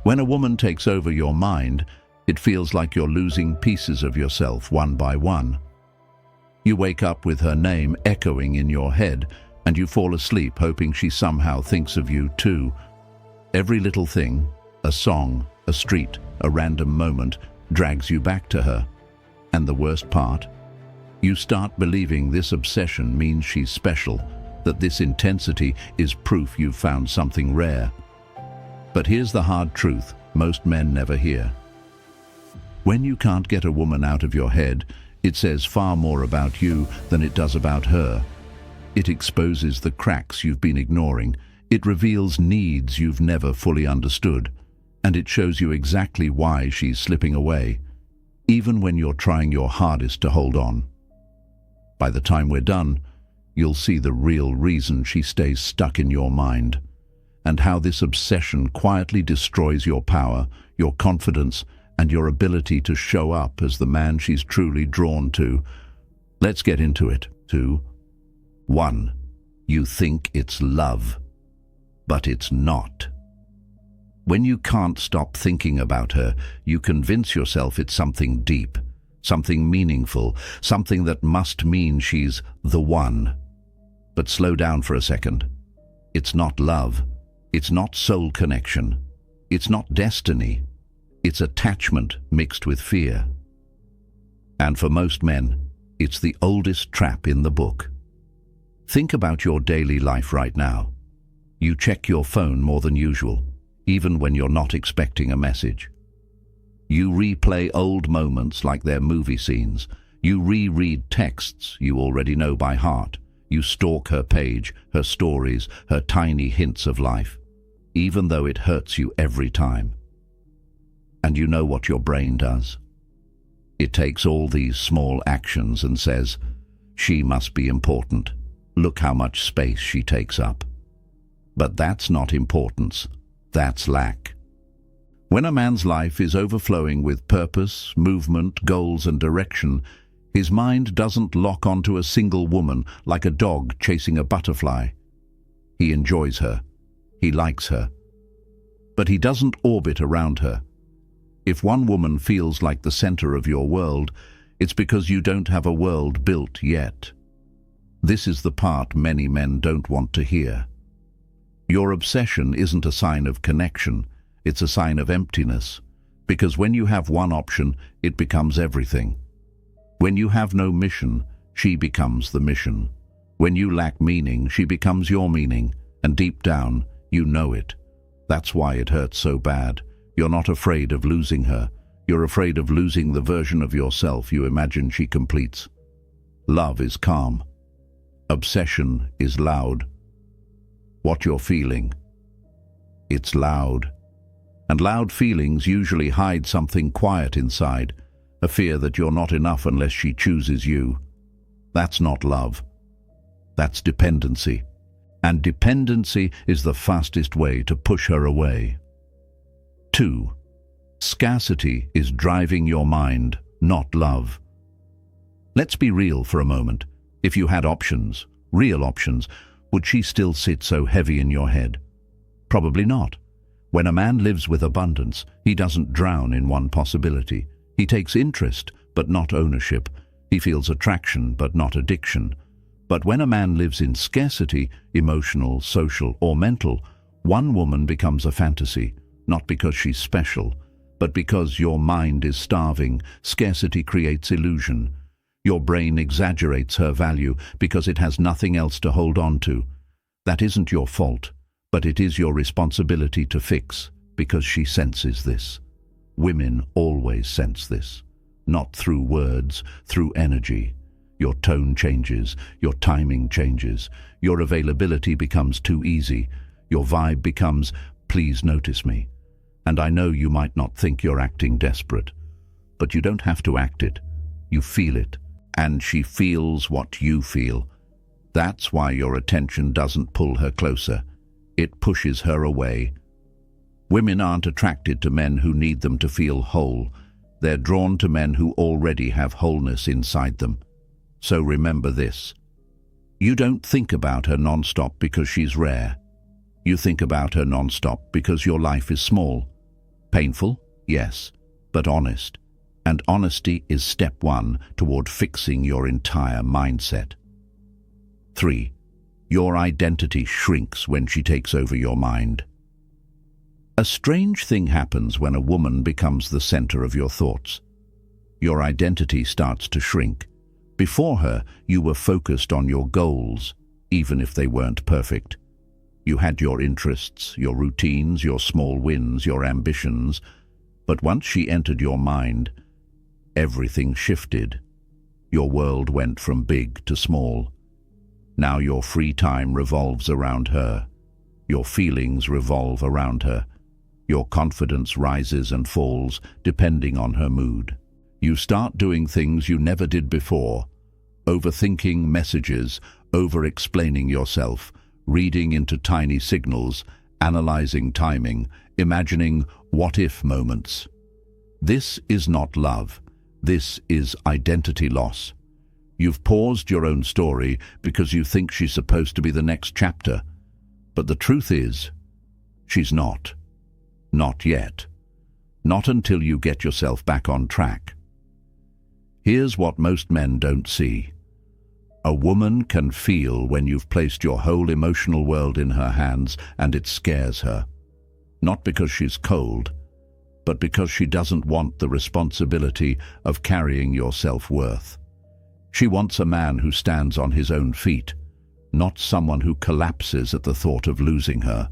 When a woman takes over your mind, it feels like you're losing pieces of yourself one by one. You wake up with her name echoing in your head, and you fall asleep hoping she somehow thinks of you too. Every little thing, a song, a street, a random moment, drags you back to her. And the worst part? You start believing this obsession means she's special, that this intensity is proof you've found something rare. But here's the hard truth most men never hear. When you can't get a woman out of your head, it says far more about you than it does about her. It exposes the cracks you've been ignoring. It reveals needs you've never fully understood. And it shows you exactly why she's slipping away, even when you're trying your hardest to hold on. By the time we're done, you'll see the real reason she stays stuck in your mind, and how this obsession quietly destroys your power, your confidence, and your ability to show up as the man she's truly drawn to. Let's get into it. 2. 1. You think it's love, but it's not. When you can't stop thinking about her, you convince yourself it's something deep, something meaningful, something that must mean she's the one. But slow down for a second. It's not love. It's not soul connection. It's not destiny. It's attachment mixed with fear. And for most men, it's the oldest trap in the book. Think about your daily life right now. You check your phone more than usual, even when you're not expecting a message. You replay old moments like they're movie scenes. You reread texts you already know by heart. You stalk her page, her stories, her tiny hints of life, even though it hurts you every time. And you know what your brain does? It takes all these small actions and says, she must be important. Look how much space she takes up. But that's not importance. That's lack. When a man's life is overflowing with purpose, movement, goals, and direction, his mind doesn't lock onto a single woman like a dog chasing a butterfly. He enjoys her. He likes her. But he doesn't orbit around her. If one woman feels like the center of your world, it's because you don't have a world built yet. This is the part many men don't want to hear. Your obsession isn't a sign of connection, it's a sign of emptiness, because when you have one option, it becomes everything. When you have no mission, she becomes the mission. When you lack meaning, she becomes your meaning, and deep down, you know it. That's why it hurts so bad. You're not afraid of losing her. You're afraid of losing the version of yourself you imagine she completes. Love is calm. Obsession is loud. What you're feeling, it's loud. And loud feelings usually hide something quiet inside, a fear that you're not enough unless she chooses you. That's not love. That's dependency. And dependency is the fastest way to push her away. 2. Scarcity is driving your mind, not love. Let's be real for a moment. If you had options, real options, would she still sit so heavy in your head? Probably not. When a man lives with abundance, he doesn't drown in one possibility. He takes interest, but not ownership. He feels attraction, but not addiction. But when a man lives in scarcity, emotional, social, or mental, one woman becomes a fantasy, not because she's special, but because your mind is starving. Scarcity creates illusion. Your brain exaggerates her value because it has nothing else to hold on to. That isn't your fault, but it is your responsibility to fix, because she senses this. Women always sense this, not through words, through energy. Your tone changes, your timing changes, your availability becomes too easy, your vibe becomes, please notice me. And I know you might not think you're acting desperate, but you don't have to act it. You feel it, and she feels what you feel. That's why your attention doesn't pull her closer. It pushes her away. Women aren't attracted to men who need them to feel whole. They're drawn to men who already have wholeness inside them. So remember this. You don't think about her non-stop because she's rare. You think about her non-stop because your life is small. Painful? Yes, but honest. And honesty is step one toward fixing your entire mindset. 3. Your identity shrinks when she takes over your mind. A strange thing happens when a woman becomes the center of your thoughts. Your identity starts to shrink. Before her, you were focused on your goals, even if they weren't perfect. You had your interests, your routines, your small wins, your ambitions. But once she entered your mind, everything shifted. Your world went from big to small. Now your free time revolves around her. Your feelings revolve around her. Your confidence rises and falls depending on her mood. You start doing things you never did before, overthinking messages, over-explaining yourself, reading into tiny signals, analyzing timing, imagining what-if moments. This is not love. This is identity loss. You've paused your own story because you think she's supposed to be the next chapter. But the truth is, she's not. Not yet. Not until you get yourself back on track. Here's what most men don't see. A woman can feel when you've placed your whole emotional world in her hands, and it scares her. Not because she's cold, but because she doesn't want the responsibility of carrying your self-worth. She wants a man who stands on his own feet, not someone who collapses at the thought of losing her.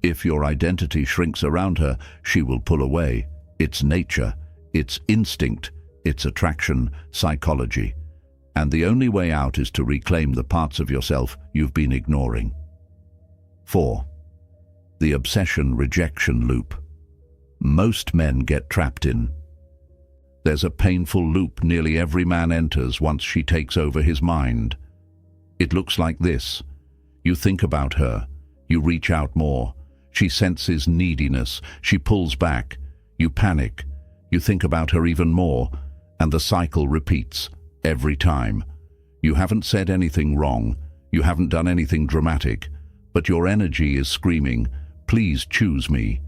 If your identity shrinks around her, she will pull away. It's nature, it's instinct, it's attraction, psychology. And the only way out is to reclaim the parts of yourself you've been ignoring. 4. The obsession-rejection loop. Most men get trapped in. There's a painful loop nearly every man enters once she takes over his mind. It looks like this. You think about her. You reach out more. She senses neediness. She pulls back. You panic. You think about her even more. And the cycle repeats every time. You haven't said anything wrong. You haven't done anything dramatic. But your energy is screaming, "Please choose me."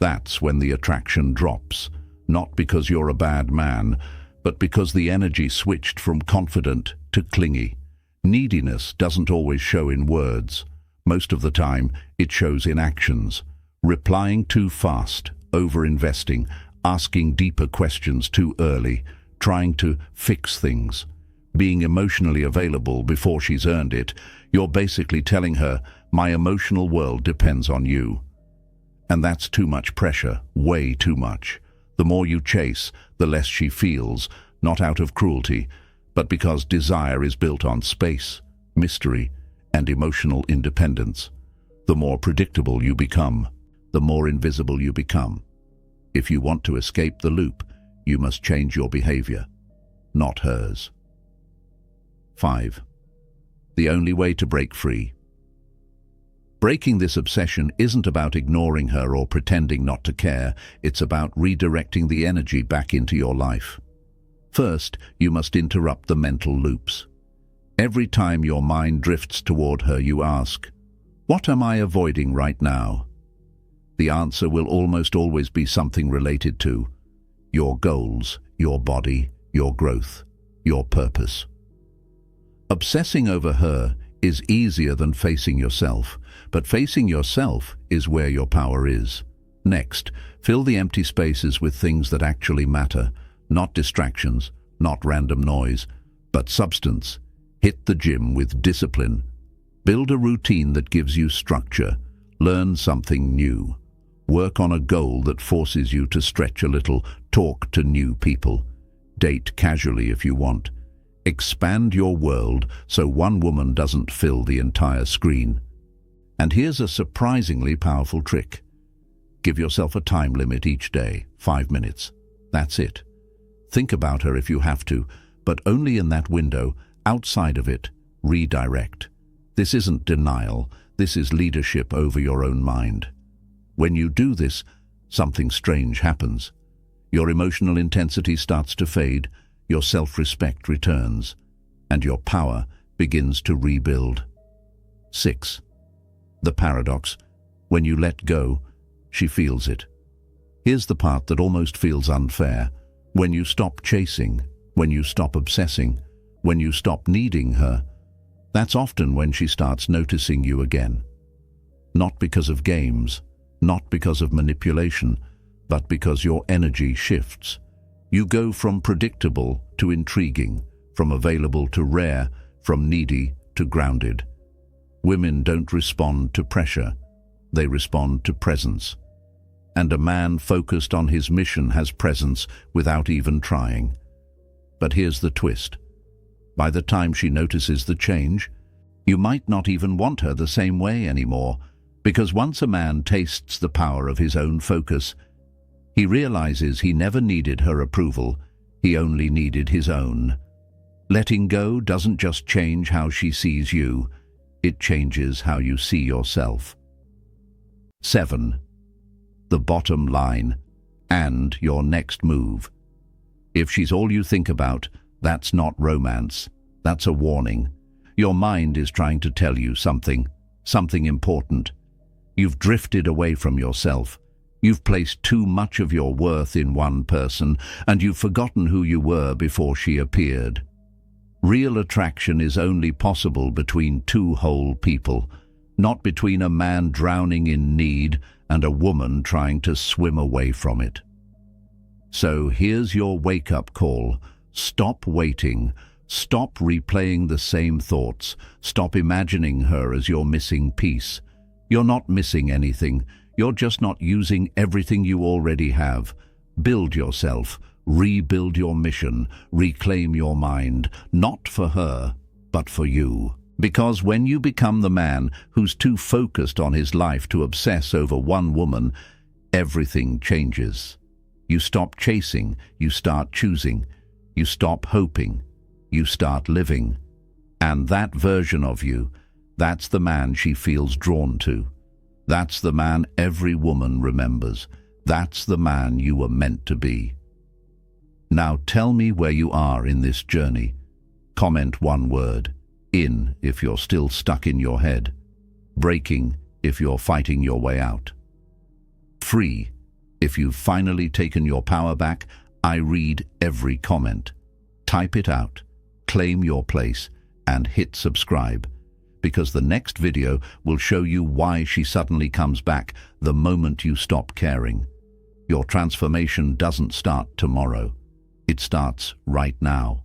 That's when the attraction drops. Not because you're a bad man, but because the energy switched from confident to clingy. Neediness doesn't always show in words. Most of the time, it shows in actions. Replying too fast, over-investing, asking deeper questions too early, trying to fix things. Being emotionally available before she's earned it, you're basically telling her, "My emotional world depends on you." And that's too much pressure, way too much. The more you chase, the less she feels, not out of cruelty, but because desire is built on space, mystery, and emotional independence. The more predictable you become, the more invisible you become. If you want to escape the loop, you must change your behavior, not hers. 5. The only way to break free. Breaking this obsession isn't about ignoring her or pretending not to care. It's about redirecting the energy back into your life. First, you must interrupt the mental loops. Every time your mind drifts toward her, you ask, "What am I avoiding right now?" The answer will almost always be something related to your goals, your body, your growth, your purpose. Obsessing over her is easier than facing yourself, but facing yourself is where your power is. Next, fill the empty spaces with things that actually matter, not distractions, not random noise, but substance. Hit the gym with discipline. Build a routine that gives you structure. Learn something new. Work on a goal that forces you to stretch a little. Talk to new people. Date casually if you want. Expand your world so one woman doesn't fill the entire screen. And here's a surprisingly powerful trick. Give yourself a time limit each day, 5 minutes. That's it. Think about her if you have to, but only in that window. Outside of it, redirect. This isn't denial. This is leadership over your own mind. When you do this, something strange happens. Your emotional intensity starts to fade, your self-respect returns, and your power begins to rebuild. 6. The paradox. When you let go, she feels it. Here's the part that almost feels unfair. When you stop chasing, when you stop obsessing, when you stop needing her, that's often when she starts noticing you again. Not because of games, not because of manipulation, but because your energy shifts. You go from predictable to intriguing, from available to rare, from needy to grounded. Women don't respond to pressure, they respond to presence. And a man focused on his mission has presence without even trying. But here's the twist. By the time she notices the change, you might not even want her the same way anymore, because once a man tastes the power of his own focus, he realizes he never needed her approval, he only needed his own. Letting go doesn't just change how she sees you, it changes how you see yourself. 7. The bottom line, and your next move. If she's all you think about, that's not romance, that's a warning. Your mind is trying to tell you something important. You've drifted away from yourself. You've placed too much of your worth in one person, and you've forgotten who you were before she appeared. Real attraction is only possible between two whole people, not between a man drowning in need and a woman trying to swim away from it. So here's your wake-up call. Stop waiting. Stop replaying the same thoughts. Stop imagining her as your missing piece. You're not missing anything. You're just not using everything you already have. Build yourself. Rebuild your mission. Reclaim your mind. Not for her, but for you. Because when you become the man who's too focused on his life to obsess over one woman, everything changes. You stop chasing, you start choosing. You stop hoping, you start living. And that version of you, that's the man she feels drawn to. That's the man every woman remembers. That's the man you were meant to be. Now tell me where you are in this journey. Comment one word. In if you're still stuck in your head. Breaking if you're fighting your way out. Free if you've finally taken your power back. I read every comment. Type it out, claim your place, and hit subscribe, because the next video will show you why she suddenly comes back the moment you stop caring. Your transformation doesn't start tomorrow. It starts right now.